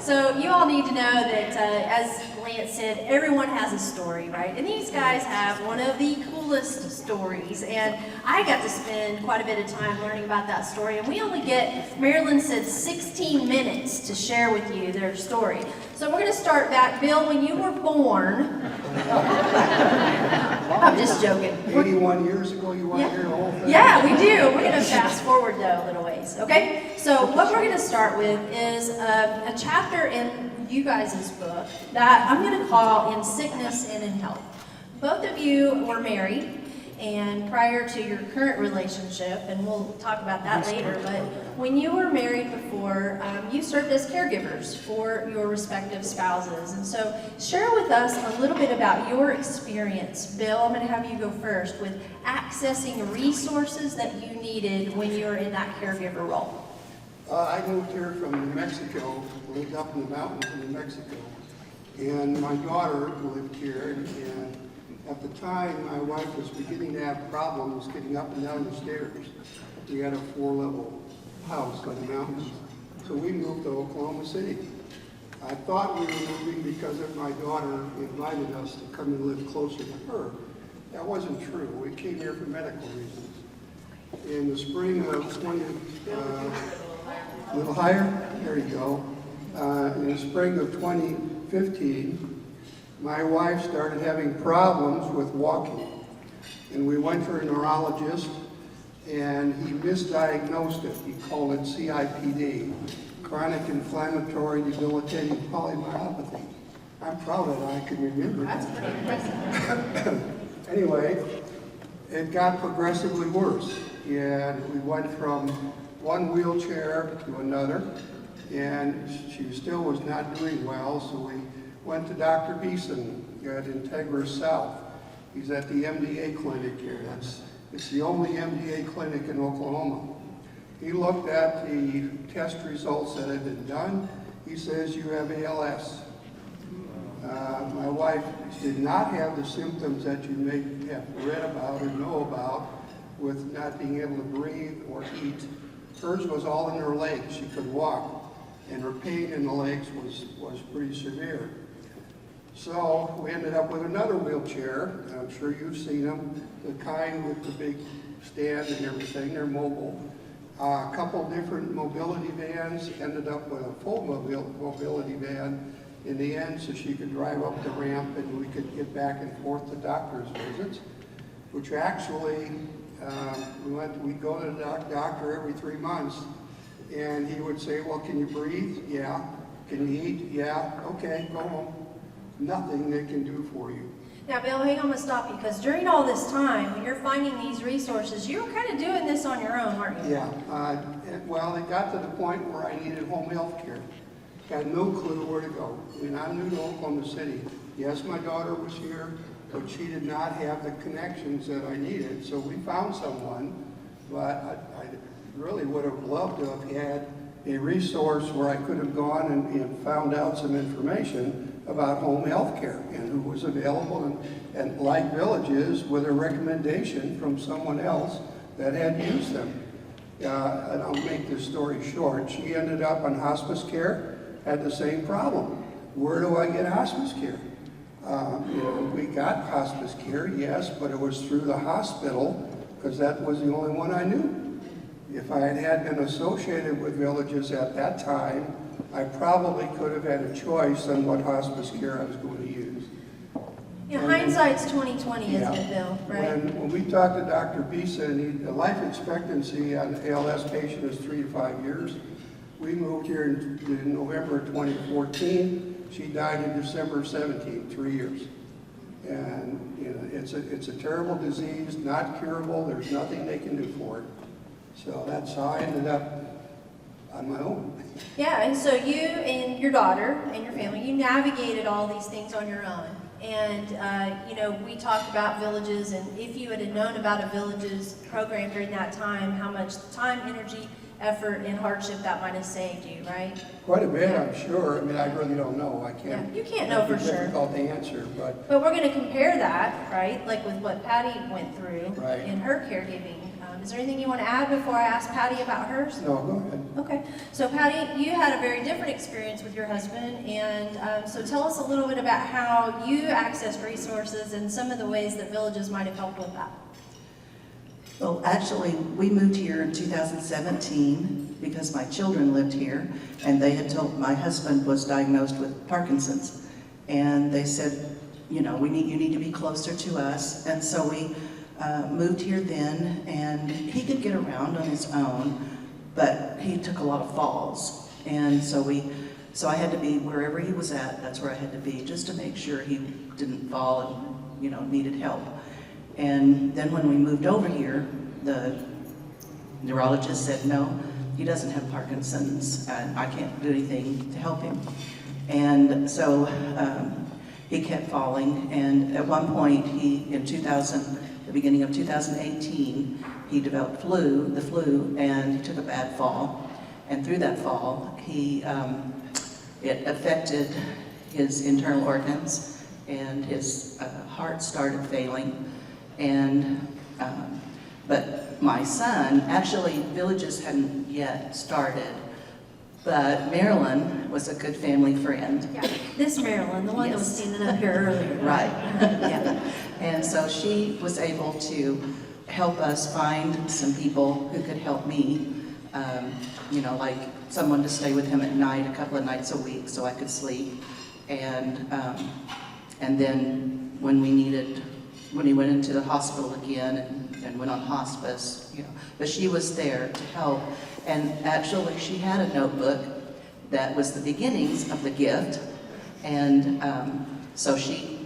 So you all need to know that, as Lance said, everyone has a story, right? And these guys have one of the coolest stories. And I got to spend quite a bit of time learning about that story. And we only get, Marilyn said, 16 minutes to share with you their story. So we're going to start back. Bill, when you were born, I'm just joking. 81 years ago, you want to hear the whole thing? Yeah, we do. We're going to fast forward, though, a little ways, okay? So what we're going to start with is a chapter in you guys' book that I'm going to call In Sickness and in Health. Both of you were married, and prior to your current relationship, and we'll talk about that later, but when you were married before, you served as caregivers for your respective spouses. And so share with us a little bit about your experience. Bill, I'm going to have you go first with accessing resources that you needed when you were in that caregiver role. I moved here from New Mexico, lived up in the mountains in New Mexico, and my daughter lived here, and at the time my wife was beginning to have problems getting up and down the stairs. We had a 4-level house in the mountains, so we moved to Oklahoma City. I thought we were moving because of my daughter invited us to come and live closer to her. That wasn't true. We came here for medical reasons. In the spring of a little higher? There you go. In the spring of 2015, my wife started having problems with walking. And we went for a neurologist, and he misdiagnosed it. He called it CIPD, chronic inflammatory debilitating polymyopathy. I'm proud that I can remember that. That's pretty impressive. Anyway, it got progressively worse, and we went from one wheelchair to another, and she still was not doing well, so we went to Dr. Beeson at Integra South. He's at the MDA clinic here. It's the only MDA clinic in Oklahoma. He looked at the test results that had been done. He says, you have ALS. My wife did not have the symptoms that you may have read about or know about with not being able to breathe or eat. Hers was all in her legs. She could walk, and her pain in the legs was pretty severe. So we ended up with another wheelchair, and I'm sure you've seen them, the kind with the big stand and everything. They're mobile. A couple different mobility vans, ended up with a full mobility van in the end, so she could drive up the ramp and we could get back and forth to doctor's visits, which actually we'd go to the doctor every 3 months, and he would say, well, can you breathe? Yeah. Can you eat? Yeah. Okay, go home. Nothing they can do for you. Now, Bill, hang on, I'm going to stop you, because during all this time, when you're finding these resources, you were kind of doing this on your own, weren't you? Yeah. Well, it got to the point where I needed home health care. Had no clue where to go. I mean, I'm new to Oklahoma City. Yes, my daughter was here, but she did not have the connections that I needed. So we found someone, but I really would have loved to have had a resource where I could have gone and found out some information about home health care and who was available, and like Villages, with a recommendation from someone else that had used them. And I'll make this story short. She ended up on hospice care, had the same problem. Where do I get hospice care? We got hospice care, yes, but it was through the hospital, because that was the only one I knew. If I had been associated with Villages at that time, I probably could have had a choice on what hospice care I was going to use. You know, hindsight's 20/20, isn't Yeah. it, Bill? Right? When we talked to Dr. Beeson, the life expectancy on an ALS patient is 3 to 5 years. We moved here in November 2014. She died in December 17, 3 years. And you know, it's a terrible disease, not curable. There's nothing they can do for it. So that's how I ended up on my own. Yeah, and so you and your daughter and your family, you navigated all these things on your own. And, you know, we talked about Villages, and if you had known about a Villages program during that time, how much time, energy, effort, and hardship that might have saved you, right? Quite a bit, I'm sure. I mean, I really don't know. I can't. Yeah, you can't know for sure. It's difficult to answer, but we're going to compare that, right, like with what Patty went through Right. in her caregiving Is there anything you want to add before I ask Patty about hers? No, go ahead. Okay, so Patty, you had a very different experience with your husband, and so tell us a little bit about how you accessed resources and some of the ways that villages might have helped with that. Well, actually, we moved here in 2017 because my children lived here, and they had told, my husband was diagnosed with Parkinson's, and they said, you know, you need to be closer to us, and so we moved here then, and he could get around on his own, but he took a lot of falls, and so I had to be wherever he was at. That's where I had to be, just to make sure he didn't fall and, you know, needed help. And then when we moved over here, the neurologist said, no, he doesn't have Parkinson's, and I can't do anything to help him. And so he kept falling, and at one point, the beginning of 2018, he developed the flu, and he took a bad fall. And through that fall, it affected his internal organs, and his heart started failing. And but my son, actually, villages hadn't yet started, but Marilyn was a good family friend. Yeah, this Marilyn, the one that was Yes. standing up here earlier. Right. Yeah. And so she was able to help us find some people who could help me, you know, like someone to stay with him at night, a couple of nights a week, so I could sleep. And then when he went into the hospital again and went on hospice, you know, but she was there to help. And actually, she had a notebook that was the beginnings of the gift, and so she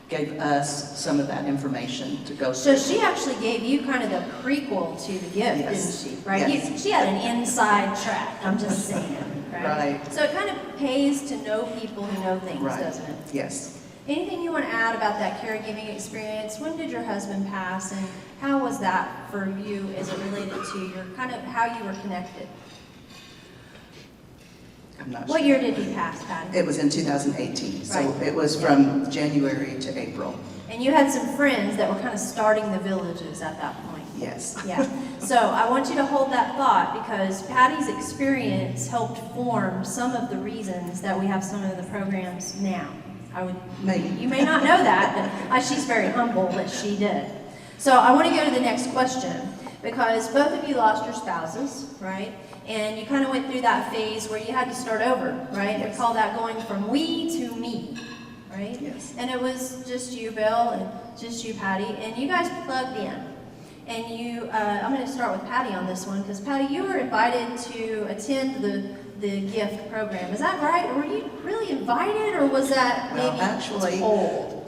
gave us some of that information to go So through. she actually gave you kind of the prequel to the gift, Yes. didn't she? Right? Yes. She had an inside track, I'm just saying. Right? Right. So it kind of pays to know people who know things, Right. doesn't it? Yes. Anything you want to add about that caregiving experience? When did your husband pass, and how was that for you as it related to your kind of how you were connected? I'm not What sure. year did he pass, Patty? It was in 2018, so Right. it was from January to April. And you had some friends that were kind of starting the villages at that point. Yes. Yeah. So I want you to hold that thought, because Patty's experience helped form some of the reasons that we have some of the programs now. Maybe. You may not know that, but she's very humble that she did. So I want to go to the next question, because both of you lost your spouses, right? And you kind of went through that phase where you had to start over, right? Yes. We call that going from we to me, right? Yes. And it was just you, Bill, and just you, Patty, and you guys plugged in. And you, I'm going to start with Patty on this one, because Patty, you were invited to attend the gift program. Is that right? Or were you really invited, or was that Well, maybe actually, told?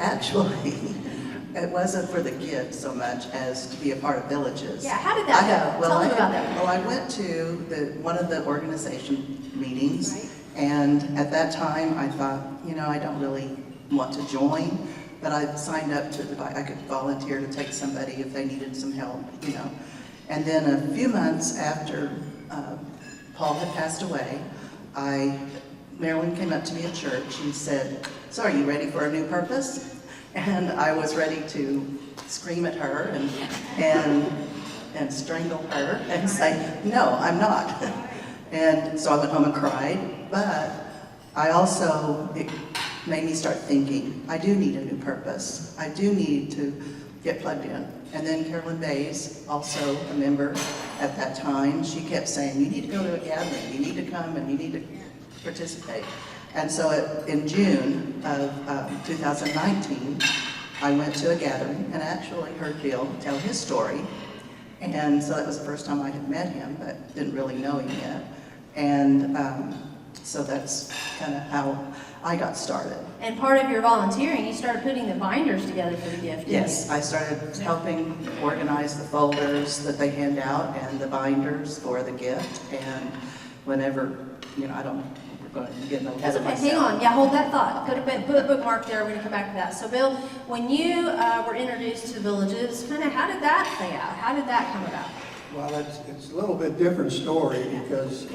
it wasn't for the gift so much as to be a part of villages. Yeah, how did that go? Tell them about that. Well, I went to one of the organization meetings, Right. and at that time I thought, you know, I don't really want to join, but I signed up I could volunteer to take somebody if they needed some help, you know. And then a few months after Paul had passed away, Marilyn came up to me at church and said, "So are you ready for a new purpose?" And I was ready to scream at her and strangle her and say, "No, I'm not." And so I went home and cried, but it made me start thinking, I do need a new purpose. I do need to get plugged in. And then Carolyn Bays, also a member at that time, she kept saying, you need to go to a gathering, you need to come and you need to participate. And so in June of 2019, I went to a gathering and actually heard Bill tell his story. And so that was the first time I had met him, but didn't really know him yet. And so that's kind of how I got started. And part of your volunteering, you started putting the binders together for the gift. didn't Yes, you? I started helping organize the folders that they hand out and the binders for the gift. And whenever, you know, we're going to get ahead That's of okay. myself. Hang on. Yeah, hold that thought. Put a bookmark there. We're going to come back to that. So, Bill, when you were introduced to villages, kind of how did that play out? How did that come about? Well, it's a little bit different story because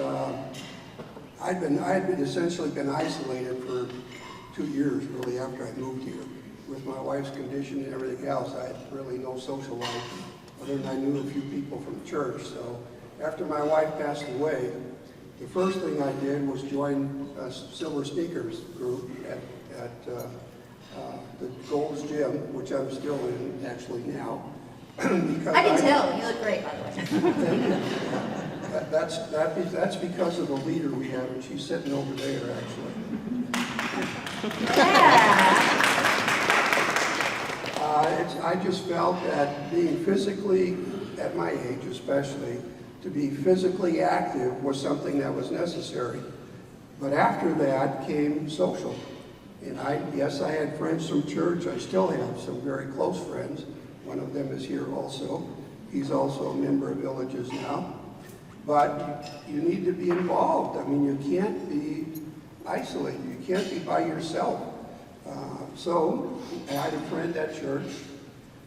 I had essentially been isolated for 2 years really after I moved here. With my wife's condition and everything else, I had really no social life. other than I knew a few people from church. So after my wife passed away, the first thing I did was join a Silver Sneakers group at the Gold's Gym, which I'm still in actually now. Because I can tell, you look great, by the way. That's because of the leader we have, and she's sitting over there, actually. Yeah. I just felt that being physically, at my age especially, to be physically active was something that was necessary. But after that came social. And yes, I had friends from church. I still have some very close friends. One of them is here also. He's also a member of Villages now. But you need to be involved. I mean, you can't be isolated. You can't be by yourself. So I had a friend at church.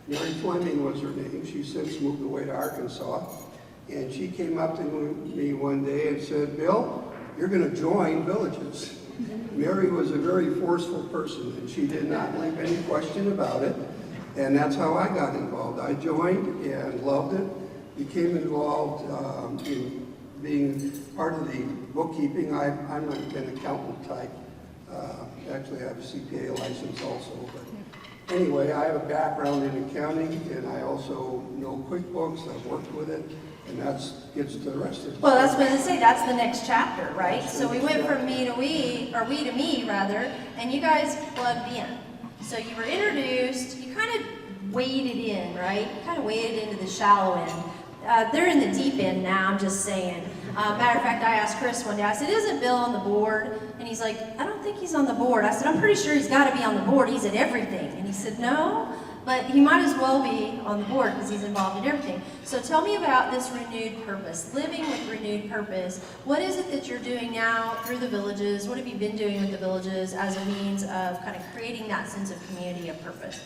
Mary Fleming was her name. She's since moved away to Arkansas. And she came up to me one day and said, "Bill, you're going to join Villages." Mary was a very forceful person, and she did not leave any question about it. And that's how I got involved. I joined and loved it, became involved in being part of the bookkeeping. I'm an accountant type. Actually, I have a CPA license also. But anyway, I have a background in accounting, and I also know QuickBooks. I've worked with it, and that gets to the rest of it. Well, that's what I was going to say, that's the next chapter, right? So we went from me to we, or we to me, rather, and you guys plugged in. So you were introduced, you kind of waded in, right? You kind of waded into the shallow end. They're in the deep end now, I'm just saying. Matter of fact, I asked Chris one day, I said, "Isn't Bill on the board?" And he's like, "I don't think he's on the board." I said, "I'm pretty sure he's got to be on the board. He's at everything." And he said, "No, but he might as well be on the board because he's involved in everything." So tell me about this renewed purpose, living with renewed purpose. What is it that you're doing now through the Villages? What have you been doing with the Villages as a means of kind of creating that sense of community of purpose?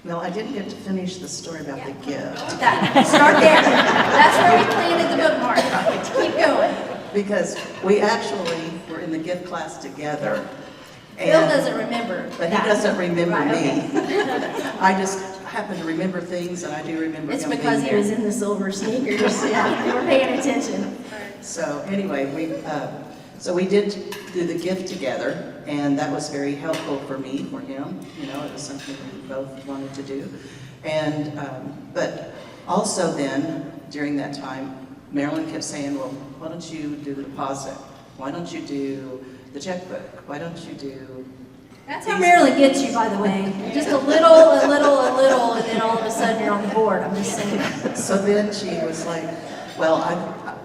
Well, I didn't get to finish the story about the gift. Start there. That's where we planted the bookmark. Keep going. Because we actually were in the gift class together. Bill doesn't remember. But he doesn't remember me. I just happen to remember things, and I do remember It's him being because he there. was in the Silver Sneakers. Yeah, you were paying attention. So anyway, we did do the gift together, and that was very helpful for me, for him. You know, it was something we both wanted to do. And but also then during that time, Marilyn kept saying, "Well, why don't you do the deposit? Why don't you do the checkbook? Why don't you do?" That's how Marilyn gets you, by the way. Just a little, and then all of a sudden you're on the board. I'm just saying. So then she was like, "Well,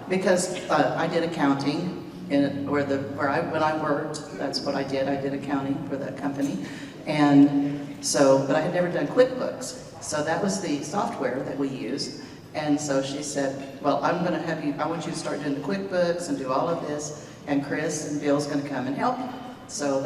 because I did accounting when I worked. That's what I did. I did accounting for that company, and so, but I had never done QuickBooks. So that was the software that we used. And so she said, "Well, I want you to start doing the QuickBooks and do all of this, and Chris and Bill's going to come and help you." So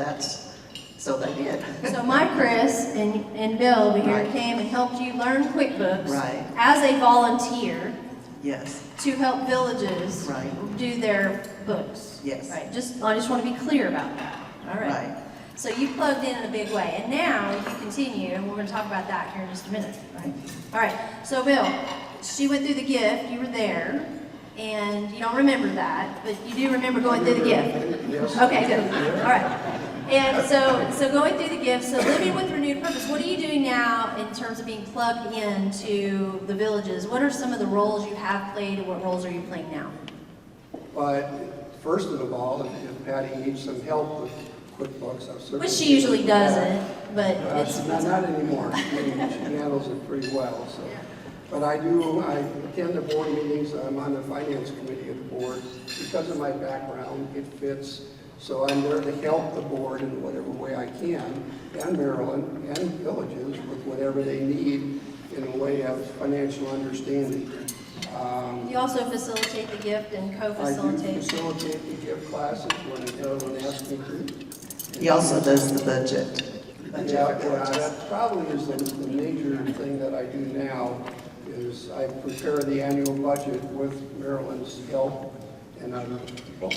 they did. So my Chris and Bill over here Right. came and helped you learn QuickBooks Right. as a volunteer Yes. to help Villages Right. do their books. Yes. Right. I just want to be clear about that. All right. Right. So you plugged in a big way, and now you continue, and we're going to talk about that here in just a minute. Right. All right. So Bill, she went through the gift. You were there, and you don't remember that, but you do remember going through the gift. Yes. Okay, good. All right. And so going through the gift, so living with renewed purpose, what are you doing now in terms of being plugged into the Villages? What are some of the roles you have played, and what roles are you playing now? But first of all, if Patty needs some help with QuickBooks, I've certainly... Which she usually doesn't, but it's... Not anymore. She handles it pretty well, so. But I attend the board meetings. I'm on the finance committee of the board. Because of my background, it fits. So I'm there to help the board in whatever way I can, and Maryland and Villages with whatever they need in a way of financial understanding. You also facilitate the gift and I do co-facilitate. facilitate the gift classes when Carolyn asks me to. He also does the budget. Yeah, that probably is the major thing that I do now, is I prepare the annual budget with Maryland's help and other people.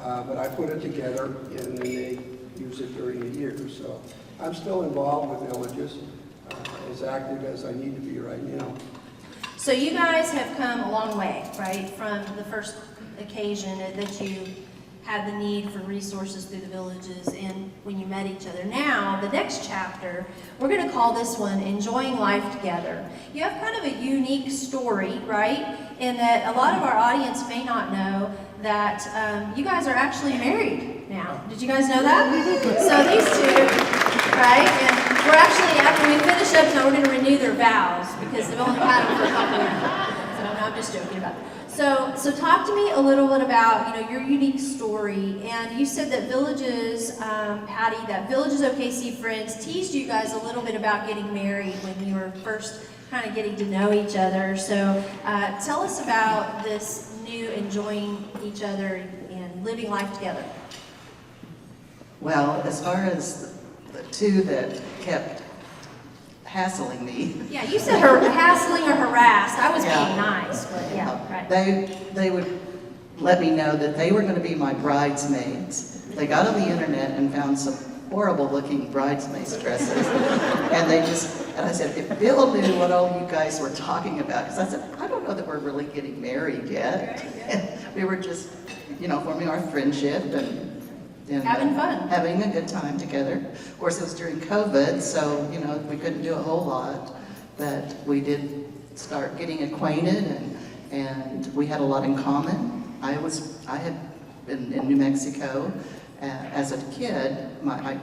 But I put it together, and then they use it during the year. So I'm still involved with Villages, as active as I need to be right now. So you guys have come a long way, right, from the first occasion that you had the need for resources through the villages and when you met each other. Now, the next chapter, we're going to call this one Enjoying Life Together. You have kind of a unique story, right, in that a lot of our audience may not know that you guys are actually married now. Did you guys know that? So these two, right, and we're actually, after we finish up tonight, we're going to renew their vows because they've only had them for a couple of years. So no, I'm just joking about it. So talk to me a little bit about, your unique story. And you said that Villages, Patty, that Villages OKC friends teased you guys a little bit about getting married when you were first kind of getting to know each other. So tell us about this new enjoying each other and living life together. Well, as far as the two that kept hassling me. Yeah, you said hassling or harassed. I was being nice, but yeah, right. They would let me know that they were going to be my bridesmaids. They got on the internet and found some horrible looking bridesmaids dresses. And I said, if Bill knew what all you guys were talking about, because I said, I don't know that we're really getting married yet. And we were just, forming our friendship and having fun. Having a good time together. Of course, it was during COVID, so, we couldn't do a whole lot, but we did start getting acquainted and we had a lot in common. I had been in New Mexico as a kid. I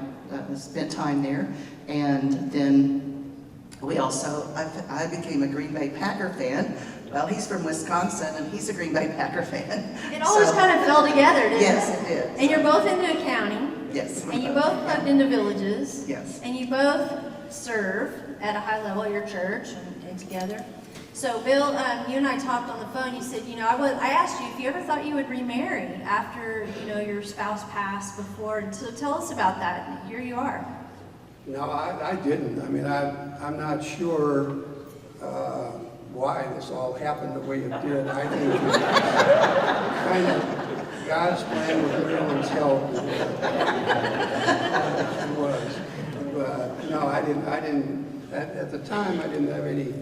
spent time there, and then I became a Green Bay Packer fan. Well, he's from Wisconsin, and he's a Green Bay Packer fan. It always kind of fell together, didn't it? Yes, it did. And you're both into accounting. Yes. And you both plugged into Villages. Yes. And you both serve at a high level at your church and together. So, Bill, you and I talked on the phone. You said, I asked you if you ever thought you would remarry after, your spouse passed before. And so tell us about that. And here you are. No, I didn't. I mean, I'm not sure why this all happened the way it did. I think kind of God's plan with Carolyn's help. It was. But no, I didn't. At the time, I didn't have any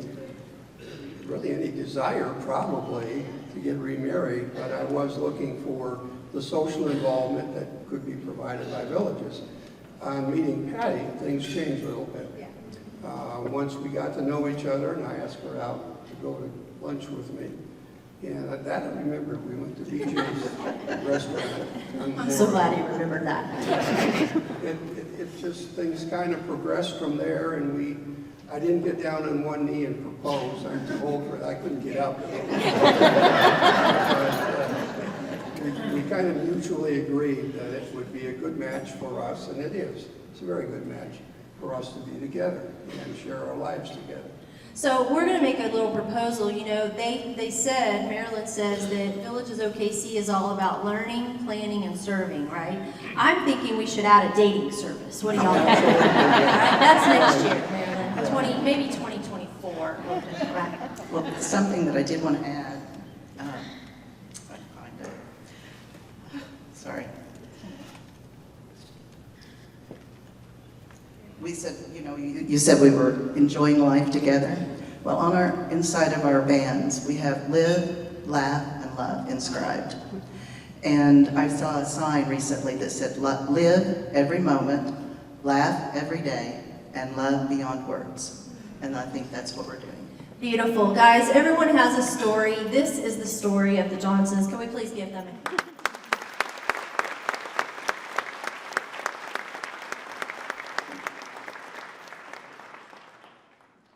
desire probably to get remarried, but I was looking for the social involvement that could be provided by Villages. On meeting Patty, things changed a little bit. Once we got to know each other, and I asked her out to go to lunch with me. And at that, I remember we went to BJ's restaurant. I'm so glad you remembered that. It just, things kind of progressed from there, and I didn't get down on one knee and propose. I'm too old for it. I couldn't get up. We kind of mutually agreed that it would be a good match for us, and it is. It's a very good match for us to be together and share our lives together. So we're going to make a little proposal. They said, Marilyn says that Villages OKC is all about learning, planning, and serving, right? I'm thinking we should add a dating service. What do y'all think? That's next year, Marilyn. Maybe 2024. Right. Well, something that I did want to add. Sorry. We said, you said we were enjoying life together. Well, on our inside of our bands, we have live, laugh, and love inscribed. And I saw a sign recently that said, live every moment, laugh every day, and love beyond words. And I think that's what we're doing. Beautiful. Guys, everyone has a story. This is the story of the Johnsons. Can we please give them a